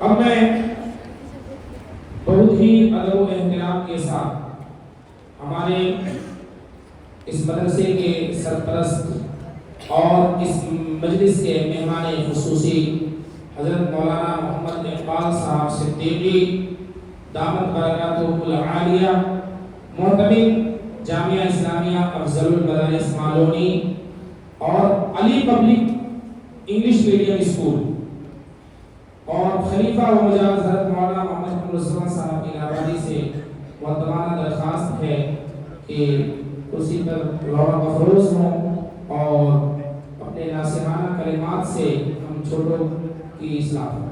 اب میں بہت ہی ادب و احترام کے ساتھ ہمارے اس مدرسے کے سرپرست اور اس مجلس کے مہمان خصوصی حضرت مولانا محمد اقبال صاحب صدیقی دامت برکاتہ العالیہ، محتمل جامعہ اسلامیہ افضل المدارس مالونی اور علی پبلک انگلش میڈیم اسکول، اور خلیفہ و مجاز حضرت مولانا محمد رسول صاحب کی نوازی سے معتمانہ درخواست ہے کہ کرسی پر رونق افروز ہوں اور اپنے ناصحانہ کلمات سے ہم چھوٹوں کی اصلاح کریں۔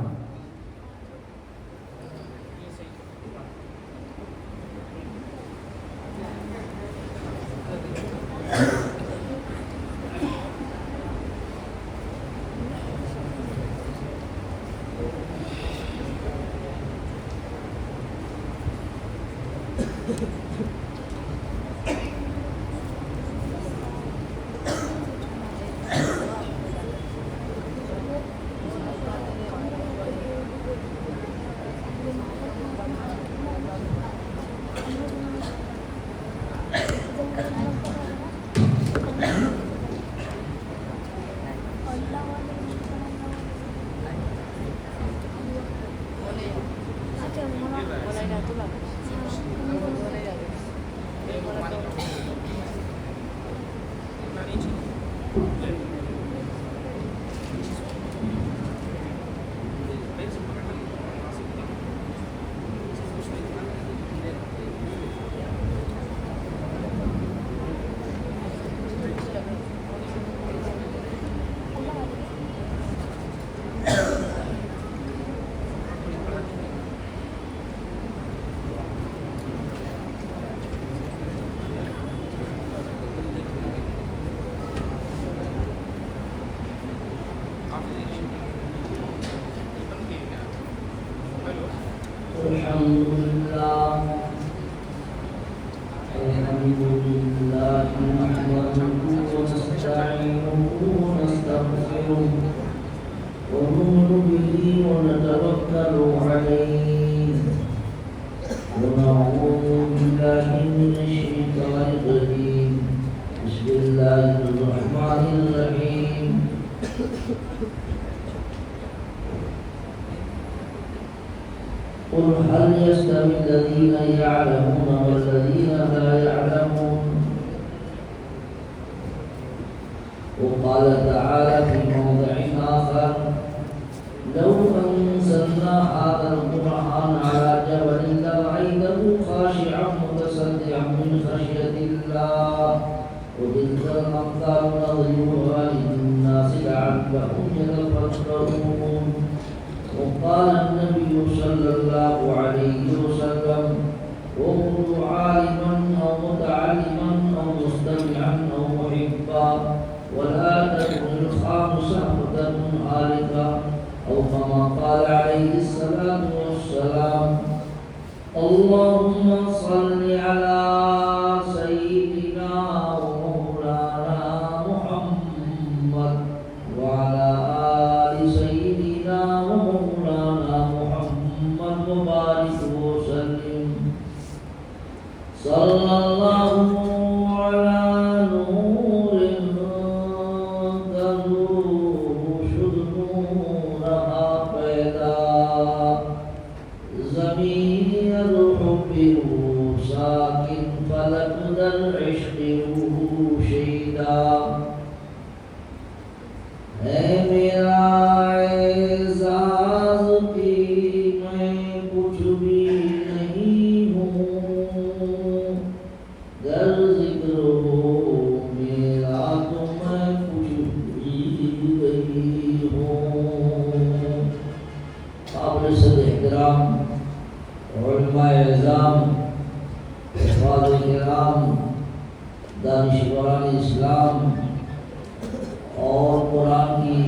قل هل يستوي الذين يعلمون والذين لا يعلمون وقال تعالى في موضع آخر لو أنزلنا هذا القرآن على جبل لرأيته خاشعا متصدعا من خشية الله وتلك الأمثال نضربها للناس لعلهم يتفكرون وقال النبي صلى الله عليه وسلم وكل عالما أو متعلما أو مستمعا أو محبا ولا تكن الخامسة تكن هالكا أو كما قال عليه الصلاة والسلام اللهم صل على سيدنا ومولانا محمد وعلى آل سيدنا ومولانا محمد وبارك وسلم صلى الله على نور تنور شدورها پیدا زمین الحب ساکن فلک در عشق شیدا ہے میرا اعزاز کی میں کچھ بھی نہیں ہوں در ذکر ہو میرا تو میں کچھ بھی نہیں ہوں۔ قابل صد احترام علماء اعظام، احفاظ کرام، دانشوران اسلام اور قرآن کی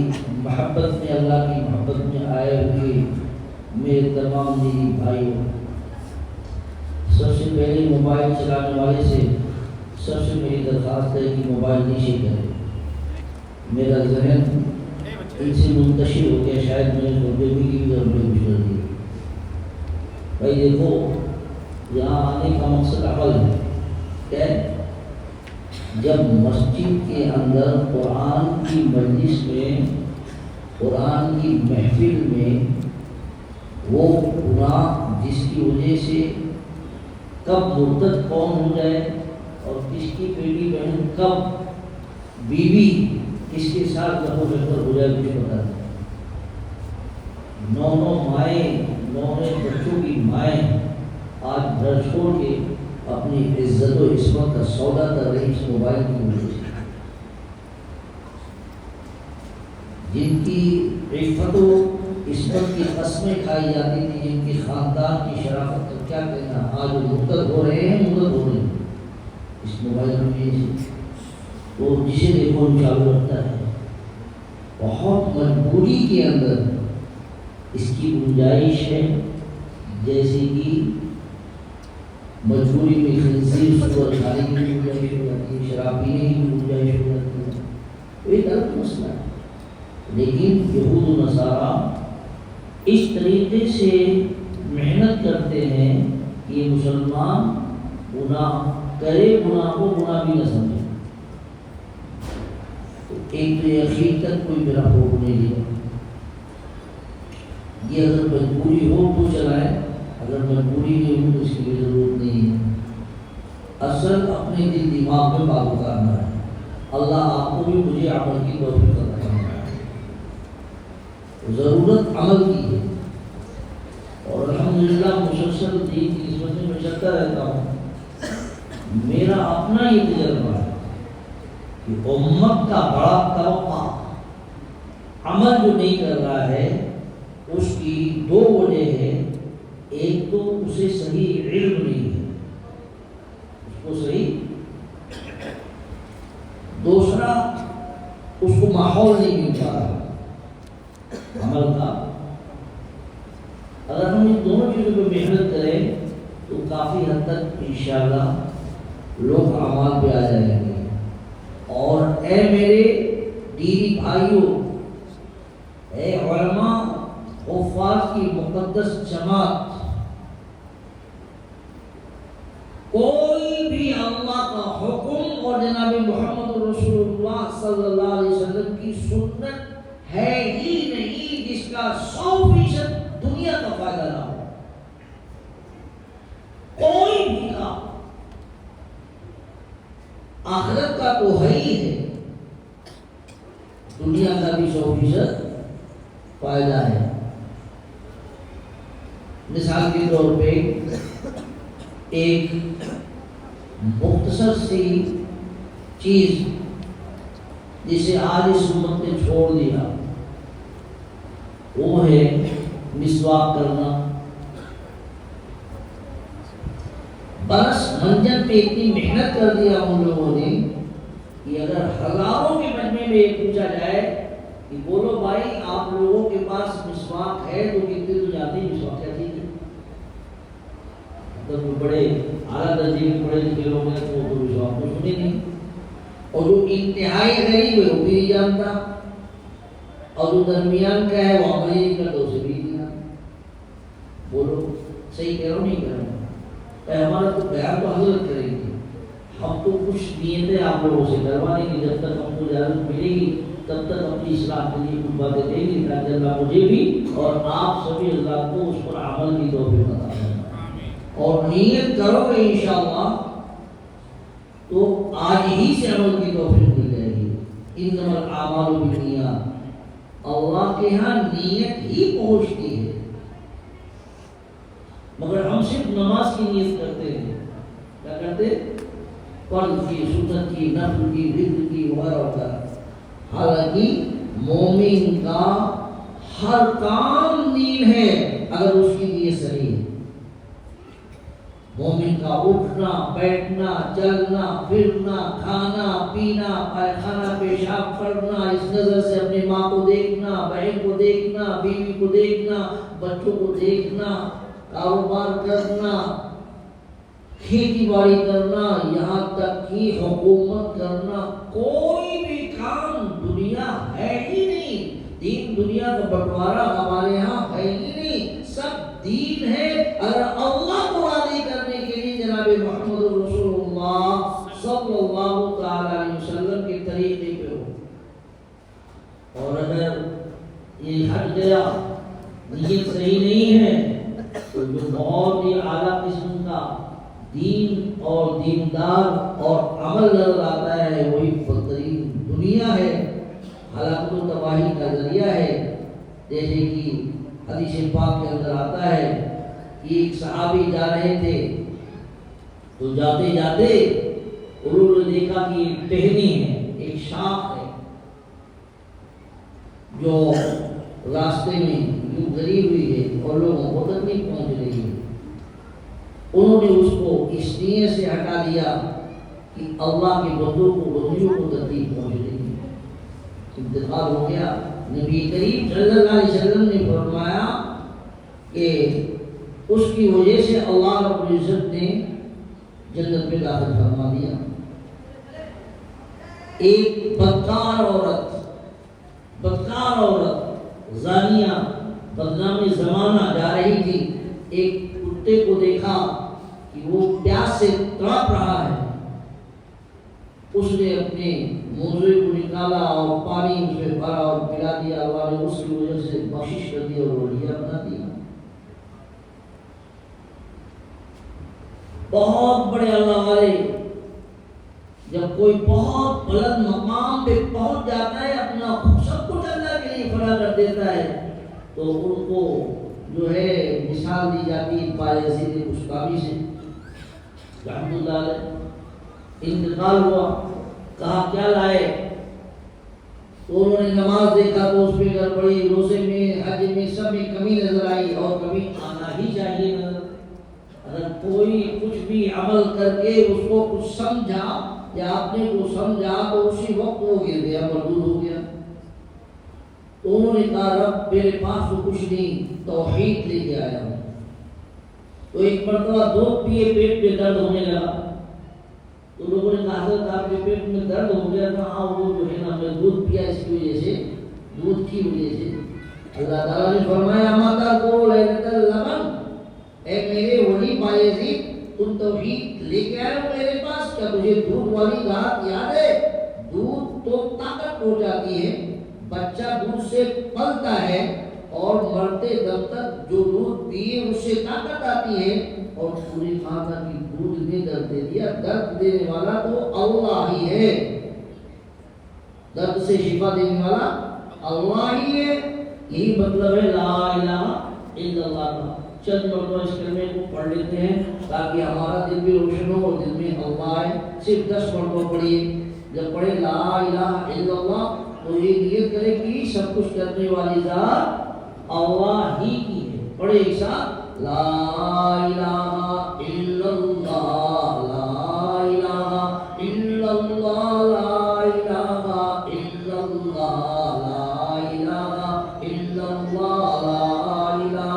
محبت میں، اللہ کی محبت میں آئے ہوئے میرے تمام دینی بھائیوں، سب سے پہلے موبائل چلانے والے سے سب سے میری درخواست ہے کہ موبائل نیچے کریں۔ میرا ذہن ان سے منتشر ہو گیا، شاید میں نے بھی کی بھی کچھ کر دیا۔ بھائی دیکھو یہاں آنے کا مقصد عمل ہے کیا ہے؟ جب مسجد کے اندر قرآن کی مجلس میں قرآن کی محفل میں وہ گناہ جس کی وجہ سے کب مرتد کون ہو جائے اور کس کی بیٹی بہن کب بیوی کس کے ساتھ جب بہتر ہو جائے مجھے پتا نہیں. 9 مائیں 9 بچوں کی مائیں آج گھر چھوڑ کے اپنی عزت و عصمت کا سودا کر رہی اس موبائل کی وجہ سے. جن کی عفت و عصمت کی قسمیں کھائی جاتی تھی، جن کی خاندان کی شرافت کا کیا کہنا، آج وہ مرتد ہو رہے ہیں اس موبائل کی وجہ سے. تو جسے دیکھو چالو رکھتا ہے. بہت مجبوری کے اندر اس کی گنجائش ہے، جیسے کہ مجبوری میں خنزیر سور کھانے کی گنجائش ہو جاتی ہے، شراب پینے کی گنجائش ہو جاتی ہے. تو ایک الگ مسئلہ ہے. لیکن یہود و نصارہ اس طریقے سے محنت کرتے ہیں کہ یہ مسلمان گناہ کرے، گناہ کو گناہ بھی نہ سمجھے. ایک تو اخیر تک کوئی میرا حکم نہیں دیا. یہ اگر مجبوری ہو تو چلائے، اگر مجبوری نہیں ہو تو اس کی کوئی ضرورت نہیں ہے. اصل اپنے دل دماغ میں بات اتارنا ہے. اللہ آپ کو بھی مجھے عمل کی توفیق عطا فرمائے. ضرورت عمل کی ہے اور الحمدللہ مسلسل دین کی خدمت میں چلتا رہتا ہوں. میرا اپنا یہ تجربہ ہے کہ امت کا بڑا طبقہ عمل جو نہیں کر رہا ہے اس کی 2 وجہ ہے. ایک تو اسے صحیح علم نہیں ہے، اس کو صحیح، دوسرا اس کو ماحول نہیں مل پا رہا عمل کا. اگر ہم ان دونوں چیزوں پہ محنت کریں تو کافی حد تک انشاءاللہ لوگ اعمال پہ آ جائیں گے. اور اے میرے دینی بھائیوں، اے علماء حفاظ کی مقدس جماعت، کوئی بھی اللہ کا حکم اور جناب محمد رسول اللہ صلی اللہ علیہ وسلم کی سنت ہے ہی نہیں جس کا 100% دنیا کا فائدہ نہ ہو. کوئی بھی کام آخرت کا تو ہے ہی ہے، دنیا کا بھی 100% فائدہ ہے. مثال کے طور پہ ایک مختصر سی چیز جسے آج اس امت نے چھوڑ دیا وہ ہے مسواک کرنا. برس منجن پہ اتنی محنت کر دیا ان لوگوں نے کہ اگر ہزاروں کے مجمع میں یہ پوچھا جائے کہ بولو بھائی آپ لوگوں کے پاس مسواک ہے تو کتنے تو جاتے ہیں مسواک کیا چیز ہے. مطلب بڑے اعلیٰ درجے کے پڑھے لکھے لوگ ہیں تو مسواک کو سنے نہیں، اور جو انتہائی غریب ہے وہ بھی نہیں جانتا، اور جو درمیان کا ہے وہ عمل نہیں کرتا اسے بھی نہیں جانتا. بولو صحیح کہہ رہا ہوں نہیں کہہ رہا ہوں؟ ہمارا تو بیان تو حضرت کریں گے، ہم تو کچھ نیتیں آپ لوگوں سے کروانے کی، جب تک ہم کو اجازت ملے گی تب تک اپنی اصلاح کے لیے کچھ باتیں دیں گے تاکہ اللہ مجھے بھی اور آپ سبھی اللہ کو اس پر عمل کی توفیق عطا فرمائے. اور نیت کرو گے انشاءاللہ تو آج ہی سے عمل کی توفیق مل جائے گی. انما الاعمال بالنیات، اللہ کے ہاں نیت ہی پہنچتی ہے. مگر ہم صرف نماز کی نیت کرتے ہیں، کیا کرتے؟ فرض کی، سنت کی، نفل کی، ذکر کی وغیرہ وغیرہ. حالانکہ مومن کا ہر کام دین ہے اگر اس کی نیت صحیح ہے. مومن کا اٹھنا، بیٹھنا، چلنا، پھرنا، کھانا، پینا، پائخانہ پیشاب کرنا، اس نظر سے اپنی ماں کو دیکھنا، بہن کو دیکھنا، بیوی کو دیکھنا، بچوں کو دیکھنا، کاروبار کرنا، کھیتی باڑی کرنا، یہاں تک کہ حکومت کرنا، کوئی بھی کام دنیا ہے ہی نہیں. دین دنیا کا بٹوارا ہمارے ہاں ہے ہی نہیں، سب دین ہے. اگر گیا نیت صحیح نہیں ہے تو جو بہت ہی اعلیٰ قسم کا دین اور دیندار اور عمل نظر آتا ہے وہی بدترین دنیا ہے، ہلاکت و تباہی کا ذریعہ ہے۔ جیسے کہ حدیث پاک کے اندر آتا ہے کہ ایک صحابی جا رہے تھے تو جاتے جاتے انہوں نے دیکھا کہ ایک ٹہنی ہے، ایک شاخ ہے جو راستے میں یوں گری ہوئی ہے اور لوگوں کو تکلیف پہنچ رہی ہے۔ انہوں نے اس کو اس نیت سے ہٹا دیا کہ اللہ کے بندوں کو بندیوں کو تکلیف پہنچ رہی ہے۔ انتقال ہو گیا۔ نبی کریم صلی اللہ علیہ وسلم نے فرمایا کہ اس کی وجہ سے اللہ رب العزت نے جنت میں داخل فرما دیا۔ ایک بدکار عورت زانیہ بدنام زمانہ جا رہی تھی، ایک کتے کو دیکھا کہ وہ پیاس سے تڑپ رہا ہے، اس نے اپنے موزے کو نکالا اور پانی اس میں بھرا اور پلا دیا، اللہ نے اس کی وجہ سے بخشش کر دی اور وہ لیا بنا دیا۔ بہت بڑے اللہ والے جب کوئی بہت بلند مقام پہ پہنچ جاتا ہے، اپنا سب کچھ اللہ کے لیے کھڑا کر دیتا ہے، تو ان کو جو ہے مثال دی جاتی ہے بایزید بستامی سے رحمۃ اللہ علیہ۔ انتقال ہوا، کہا کیا لائے؟ تو انہوں نے نماز دیکھا تو اس میں گڑبڑی، روزے میں، حج میں، سب میں کمی نظر آئی، اور کمی آنا ہی چاہیے نظر۔ اگر کوئی کچھ بھی عمل کر کے اس کو کچھ سمجھا یا آپ نے کو سمجھا تو اسی وقت وہ گر گیا، مردود ہو گیا۔ تو انہوں نے کہا رب میرے پاس تو کچھ نہیں، توحید لے کے آیا ہوں۔ تو ایک مرتبہ دودھ پیے، پیٹ میں درد ہونے لگا، تو لوگوں نے کہا حضرت آپ کے پیٹ میں درد ہو گیا تھا؟ ہاں وہ جو ہے نا میں دودھ پیا اس کی وجہ سے، دودھ کی وجہ سے۔ اللہ تعالیٰ نے فرمایا ماتا کو لعنت اللبن، اے میرے ولی بایزید تم توحید لے کے آئے ہو میرے پاس، کیا تجھے دودھ والی رات یاد ہے؟ دودھ تو طاقت ہو جاتی ہے، بچہ دودھ سے پلتا ہے اور مرتے دم تک جو دودھ پیے اس سے طاقت آتی ہے، اور پوری خاندان کی دودھ نے درد دے دیا۔ درد دینے والا تو اللہ ہی ہے، درد سے شفا دینے والا اللہ ہی ہے۔ یہی مطلب ہے لا الہ الا اللہ کا۔ چند مرتبہ اس کلمے کو پڑھ لیتے ہیں تاکہ ہمارا دل بھی روشن ہو اور دل میں اللہ ہے۔ صرف 10 مرتبہ پڑھیے، جب پڑھے لا الہ الا اللہ تو یہ نیت کرے کہ سب کچھ کرنے والی ذات اللہ ہی کی ہے۔ پڑھے ایک ساتھ لا الہ الا اللہ، لا الہ الا اللہ، لا الہ الا اللہ، لا الہ الا اللہ، لا الہ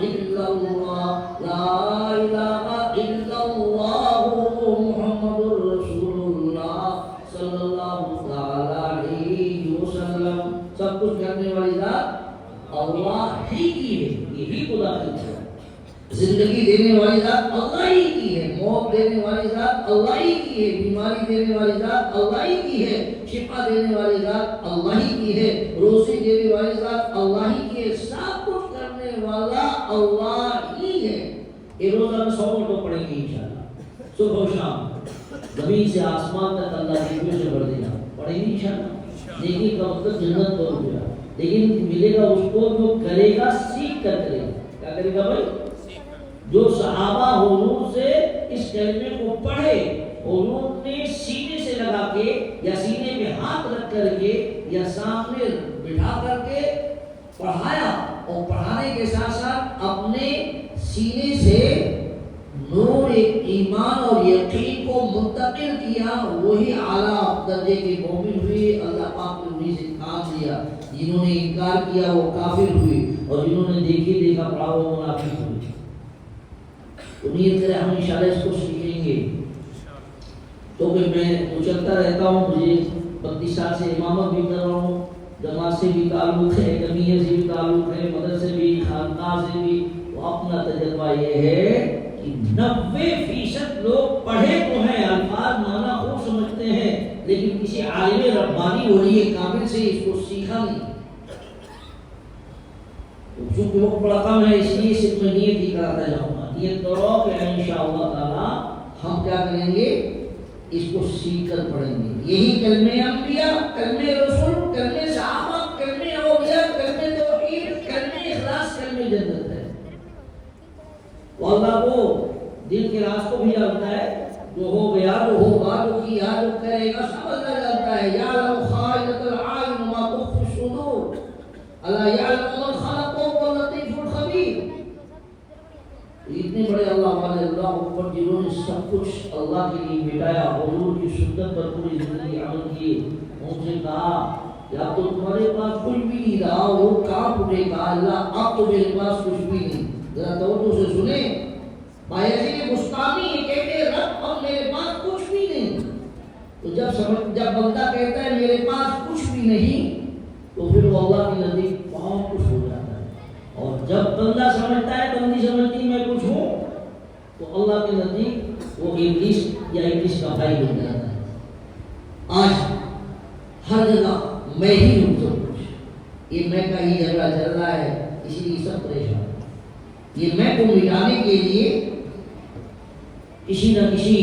الا اللہ، لا الہ الا اللہ محمد رسول اللہ صلی اللہ تعالی علیہ وسلم۔ سب کچھ کرنے والی ذات اللہ ہی کی ہے، یہی خدا کی ہے۔ زندگی دینے والی ذات اللہ ہی کی ہے، موت دینے والی ذات اللہ ہی کی ہے، بیماری دینے والی ذات اللہ ہی کی ہے، شفا دینے والی ذات اللہ ہی کی ہے، روزی دینے والی ذات اللہ ہی کی ہے، سب کچھ کرنے والا اللہ ہی ہے۔ یہ روزہ میں 100 مرتبہ پڑھیں گے انشاءاللہ، صبح و شام، زمین سے آسمان تک اللہ کی سے بڑھ دینا پڑھیں گے انشاءاللہ۔ دیکھیے کب تک جنت پر ہو گیا، لیکن ملے گا اس کو جو کرے گا سیکھ کر کرے گا۔ کیا کرے گا بھائی؟ جو صحابہ حضور سے اس کلمے کو پڑھے، حضور نے سینے سے لگا کے یا سینے پہ ہاتھ رکھ کر کے یا سامنے بٹھا کر کے پڑھایا، اور پڑھانے کے ساتھ ساتھ اپنے سینے سے نور ایمان اور یقین کو منتقل کیا، وہی اعلیٰ درجے کے مومن ہوئے۔ اللہ پاک نے انہیں سے کام لیا، جنہوں نے انکار کیا وہ کافر ہوئے، اور جنہوں نے دیکھا پڑھا وہ منافق ہوئے۔ امید کریں ہم انشاءاللہ اس کو سیکھیں گے، کیونکہ میں اچھلتا رہتا ہوں، مجھے 32 سال سے امامت بھی کر رہا ہوں، جماعت سے بھی تعلق ہے، جمعیت سے بھی تعلق ہے، مدرسے سے بھی، خانقاہ سے بھی۔ تو اپنا تجربہ یہ ہے کہ 90% لوگ پڑھے تو ہیں، الفاظ معنی خوب سمجھتے ہیں، لیکن کسی عالم ربانی ولی کامل سے اس کو سیکھا نہیں۔ چونکہ وقت بڑا کم ہے اس لیے صرف میں نیت ہی کراتا جاؤں گا. نیت کرو کہ انشاءاللہ تعالی ہم کیا کریں گے, اس کو سیکھ کر پڑھیں گے. یہی کلمے انبیاء, کلمے رسول, کلمے صحابہ, کلمے اولیاء, کلمے توحید, کلمے اخلاص, کلمے جنت ہے. وہ اللہ کو دل کے راز کو بھی جانتا ہے, جو ہو گیا, جو ہوگا, جو کیا, جو کرے گا, سب اللہ جانتا ہے. یعلم خائنۃ العیون وما تخفی الصدور, الا یعلم من خلق وهو اللطیف الخبیر. اتنے بڑے اللہ والے, اللہ اکبر, جنہوں نے سب کچھ اللہ کے لیے مٹایا, حضور کی سنت پر پوری زندگی عمل کی. ان سے کہا کہ اب تو تمہارے پاس کچھ بھی نہیں رہا, وہ کہاں اٹھے گا اللہ, اب تو میرے پاس کچھ بھی نہیں. ذرا توجہ سے سنیں. بایزید بستامی یہ کہتے ہیں رب اب میرے پاس کچھ بھی نہیں. تو جب بندہ کہتا ہے میرے پاس کچھ بھی نہیں, تو پھر وہ اللہ کے نزدیک بہت کچھ ہو جاتا ہے. اور جب بندہ سمجھتا ہے, بندی سمجھتی میں کچھ ہوں, تو اللہ کے نزدیک وہ ابلیس یا ابلیس کا بھائی بن جاتا ہے. آج ہر جگہ میں ہی ہوں سب کچھ, یہ میں کا ہی جھگڑا چل رہا ہے, اسی لیے سب پریشان. یہ میں کو مٹانے کے لیے کسی نہ کسی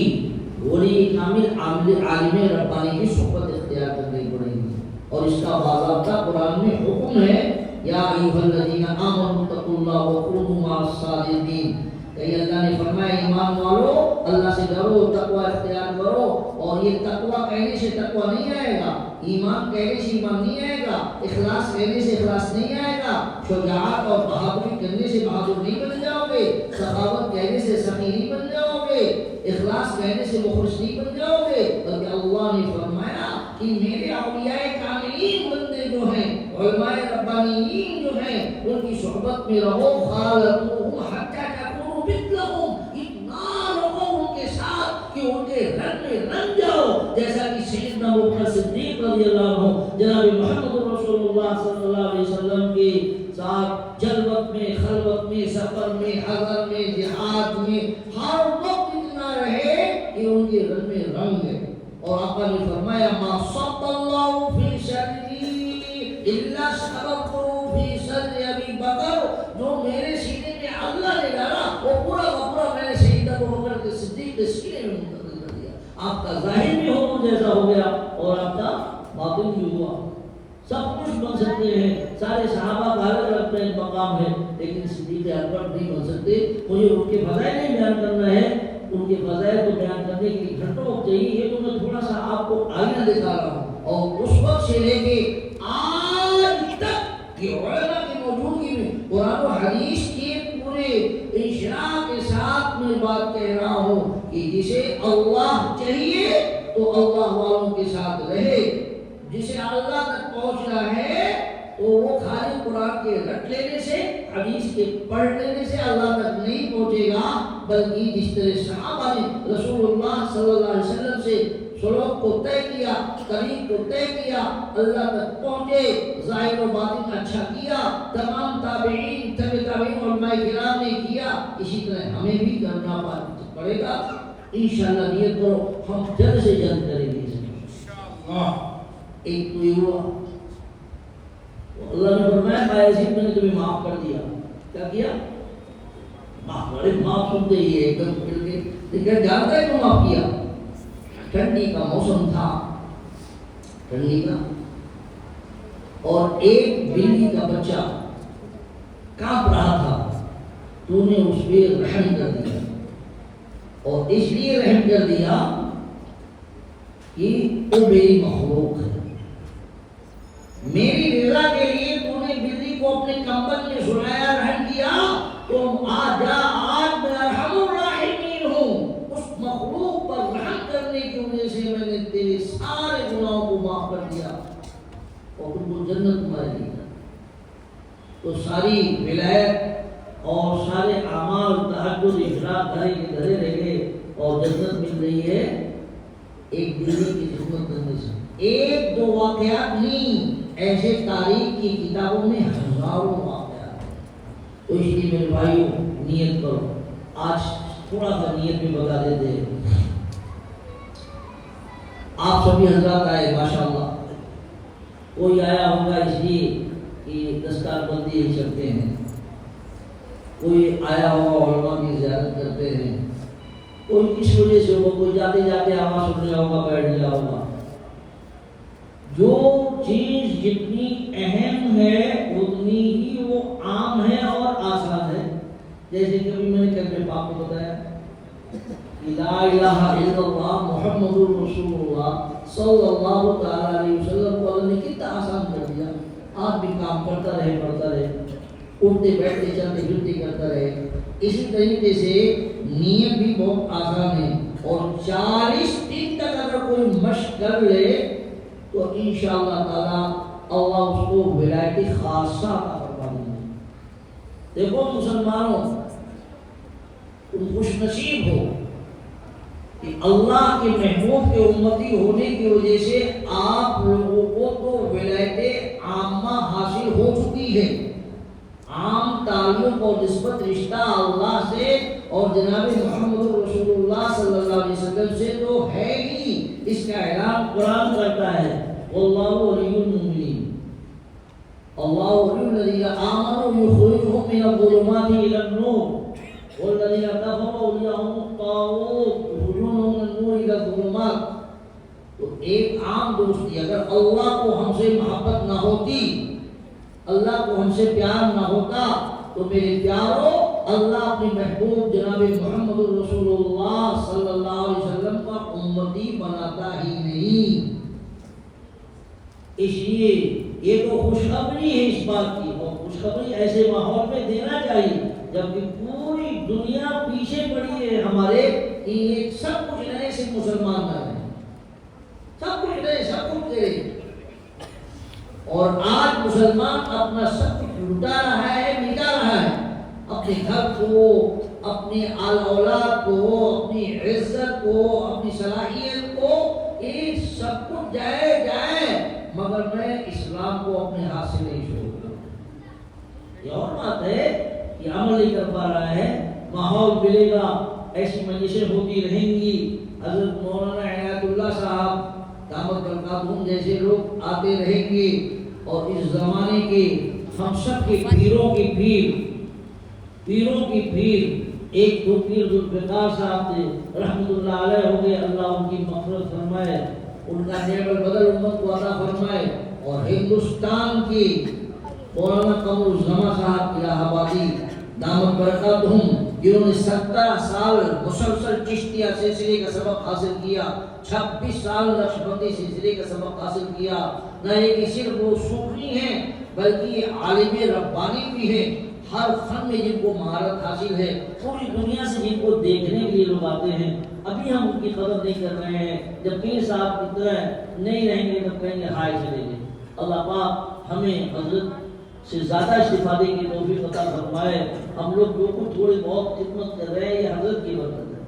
ولی کامل عالم ربانی کی صحبت اختیار کرنی پڑے گی. اور اس کا باضابطہ قرآن میں حکم ہے, یا ایھا الذین آمنوا اتقوا اللہ وکونوا مع الصادقین. کہ اللہ نے فرمایا ایمان والو اللہ سے ڈرو, تقوی اختیار کرو. اور یہ تقوی کہنے سے تقوی نہیں آئے گا, ایمان کہنے سے ایمان نہیں آئے گا, اخلاص کہنے سے اخلاص نہیں آئے گا, شجاعت اور بہادری کرنے سے بہادر نہیں بن جاؤ گے, سخاوت کہنے سے سخی نہیں بن جاؤ گے, اخلاص کہنے سے مخلص نہیں بن جاؤ گے. بلکہ اللہ نے فرمایا کہ میرے اولیاء کاملین بندے جو ہیں, علماء ربانیین جو ہیں, ان کی صحبت میں رہو. خالطوہم حتی تکونوا مثلہم, اتنا رہو ان کے ساتھ کہ ان کے رنگ میں رنگ جاؤ, جیسا کہ سیدنا ابوبکر صدیق رضی اللہ عنہ جناب محمد رسول اللہ صلی اللہ علیہ وسلم کے ساتھ جلوت میں, خلوت میں, سفر میں, حضر میں, جہاد میں, ہر وقت اتنا رہے کہ ان کے رنگ میں رنگ ہے. اور آقا نے فرمایا ما صد اللہ فی صدری الا صدقہ فی صدر ابی بکر, جو میرے سینے میں اللہ نے ڈالا وہ پورا کا پورا میں نے سیدنا ابوبکر کے صدیق کے سینے میں منتقل کر دیا. آپ کا ظاہر بھی حکم جیسا ہو گیا اور آپ کا باطن بھی ہوا. سب کچھ بن سکتے ہیں, سارے صحابہ کا الگ الگ اپنے مقام ہے, لیکن صدیق اکبر نہیں بن سکتے. مجھے ان کے فضائل نہیں بیان کرنا ہے, ان کے فضائل کو بیان کرنے کے لیے گھنٹوں وقت چاہیے. یہ تو میں تھوڑا سا آپ کو آئینہ دکھا رہا ہوں. اور اس وقت سے لے کے آج تک یہ علماء کی موجودگی میں قرآن و حدیث کے پورے انشراح کے ساتھ میں بات کہہ رہا ہوں کہ جسے اللہ چاہیے تو اللہ والوں کے ساتھ رہے, جسے اللہ تک پہنچنا ہے تو وہ خالی قرآن کے رٹ لینے سے, حدیث کے پڑھ لینے سے اللہ تک نہیں پہنچے گا, بلکہ جس طرح صحابہ نے رسول اللہ صلی اللہ علیہ وسلم سے سلوک کو طے کیا, طریق کو طے کیا, اللہ تک پہنچے, ظاہر و باطن اچھا کیا, تمام تابعین, تابعین علماء کرام نے کیا, اسی طرح ہمیں بھی کرنا پڑے گا. انشاءاللہ نیت کرو, ہم جلد سے جلد کریں گے انشاءاللہ. ایک تو یہ ہوا, اللہ نے فرمایا بایزید میں نے تمہیں معاف کر دیا. کیا کیا؟ معاف سنتے ہی ایک دم پھر کے لیکن جانتا ہے کیوں معاف کیا؟ ٹھنڈی کا موسم تھا, ٹھنڈی کا, اور ایک بلی کا بچہ کانپ رہا تھا, تو نے اس پہ رحم کر دیا. اور اس لیے رحم کر دیا کہ وہ میری مخلوق ہے, میری رضا کے لیے تو نے بلی کو اپنے کمبل میں سلایا, رحم کیا, تو آج میں ارحم الراحمین ہوں. اس مخلوق پر رحم کرنے کی وجہ سے میں نے تیرے سارے گناہوں کو معاف کر دیا اور تم کو جنت تمہارے لیے. تو ساری ولایت اور سارے اعمال تہجد اشراق دھرے کے دھرے رہ گئے اور جنت مل رہی ہے ایک بلی کی خدمت کرنے سے. ایک دو واقعات نہیں, ایسے تاریخ کی کتابوں میں ہزاروں واقعات ہیں. تو اس لیے میرے بھائیوں نیت کرو. آج تھوڑا سا نیت میں بتا دیتے ہیں. آپ سبھی حضرات آئے ماشاءاللہ, کوئی آیا ہوگا اس لیے کہ دستار بندی ہی چلتے ہیں، کوئی آیا ہوا علماء کی زیارت کرتے ہیں، کوئی کس وجہ سے ہوگا، کوئی جاتے جاتے آواز سن رہا ہوگا، بیٹھ گیا ہوگا۔ جو چیز جتنی اہم ہے اتنی ہی وہ عام ہے اور آسان ہے۔ جیسے کہ ابھی میں نے کلمہ پاک کو بتایا، لا الہ الا اللہ محمد رسول اللہ صلی اللہ تعالی علیہ وسلم کو اللہ نے کتنا آسان کر دیا۔ آپ بھی کام کرتا رہے، پڑھتا رہے، اٹھتے بیٹھتے چلتے پھرتے کرتا رہے۔ اسی طریقے سے نیت بھی بہت آسان ہے، اور 40 دن تک اگر کوئی مشق کر لے تو انشاءاللہ تعالی اللہ اس کو ولایت خاصہ عطا فرما دیں گے۔ دیکھو مسلمانوں، تم خوش نصیب ہو کہ اللہ کے محبوب کے امتی ہونے کی وجہ سے آپ لوگوں کو تو ولایت عامہ حاصل ہو چکی ہے۔ عام تعلق اور نسبت رشتہ اللہ سے اور جناب محمد رسول اللہ صلی اللہ علیہ وسلم سے تو ہے ہی، اس کا اعلان قرآن کرتا ہے، واللہ ولی المؤمنین، اللہ ولی الذین آمنوا یخرجهم من الظلمات الی النور والذین کفروا اولیاءهم الطاغوت یخرجونهم من النور الی الظلمات۔ تو ایک عام دوستی، اگر اللہ کو ہم سے محبت نہ ہوتی، اللہ کو ہم سے پیار نہ ہوتا، تو میرے پیاروں اللہ اپنی محبوب جناب محمد رسول اللہ صلی اللہ علیہ وسلم کا امتی بناتا ہی نہیں۔ اس لیے یہ تو خوشخبری ہے اس بات کی، اور خوشخبری ایسے ماحول میں دینا چاہیے جبکہ پوری دنیا پیچھے پڑی ہے ہمارے کہ یہ سب کچھ رہے صرف مسلمان نہ رہے، سب کچھ رہے، سب کچھ رہے، اور آج مسلمان اپنا سب کچھ لٹا رہا ہے، مٹا رہا ہے، اپنے گھر کو، اپنی آل اولاد کو، اپنی عزت کو، اپنی صلاحیت کو، یہ سب کچھ جائے مگر میں اسلام کو اپنے ہاتھ سے نہیں چھوڑوں گا۔ یہ اور بات ہے کہ عمل نہیں کر پا رہا ہے، ماحول ملے گا، ایسی مجلسیں ہوتی رہیں گی، حضرت مولانا عنایت اللہ صاحب دامت برکاتہم جیسے لوگ آتے رہیں گے، اور اس زمانے کے ہم سب کے پیروں کی پیر ایک دو پیر ذوالفقار صاحب تھے رحمۃ اللہ علیہ ہو گئے، اللہ ان کی مغفرت فرمائے، ان کا نعم البدل امت کو عطا فرمائے۔ اور ہندوستان کی مولانا قمر الزما صاحب الہ آبادی دامت برکاتہم، جنہوں نے 17 سال مسلسل چشتیہ سلسلے کا سبق حاصل کیا، 26 سال نقشبندی سلسلے کا سبق حاصل کیا، نہ یہ کہ صرف وہ صوفی ہیں بلکہ یہ عالم ربانی بھی ہیں، ہر فن میں جن کو مہارت حاصل ہے، پوری دنیا سے جن کو دیکھنے کے لیے لوگ آتے ہیں۔ ابھی ہم ان کی قدر نہیں کر رہے ہیں، جب پیر صاحب کی طرح نہیں رہیں گے تب کہیں گے ہائے چلیں گے۔ اللہ پاک ہمیں حضرت سے زیادہ استفادے کی توفیق عطا فرمائے۔ ہم لوگ جو کچھ تھوڑی بہت خدمت کر رہے ہیں یہ حضرت کی برکت ہے۔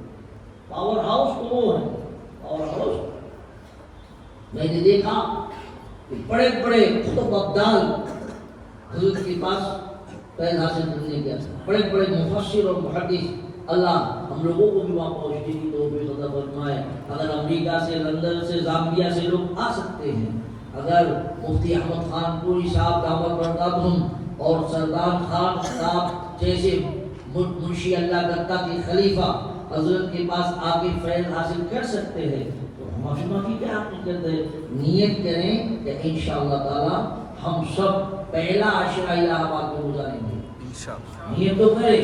پاور ہاؤس تو وہ ہے، پاور ہاؤس میں نے دیکھا کہ بڑے بڑے خطب ابدال حضرت کے پاس فیض حاصل کرنے گیا، بڑے بڑے مفسر اور محدث، اللہ ہم لوگوں کو بھی وہاں پہنچنے کی توفیق عطا فرمائے۔ اگر امریکہ سے، لندن سے، زامبیا سے لوگ آ سکتے ہیں، اگر مفتی احمد خان پوری صاحب دعوت برکاتہم اور سردار خان صاحب جیسے منشی اللہ گتا کے خلیفہ حضرت کے پاس آ کے فیض حاصل کر سکتے ہیں تو معافی کیا آپ کرتے ہیں؟ نیت کریں کہ انشاءاللہ تعالی ہم سب پہلا عشرہ الہ آباد میں گزاریں گے، نیت تو کریں۔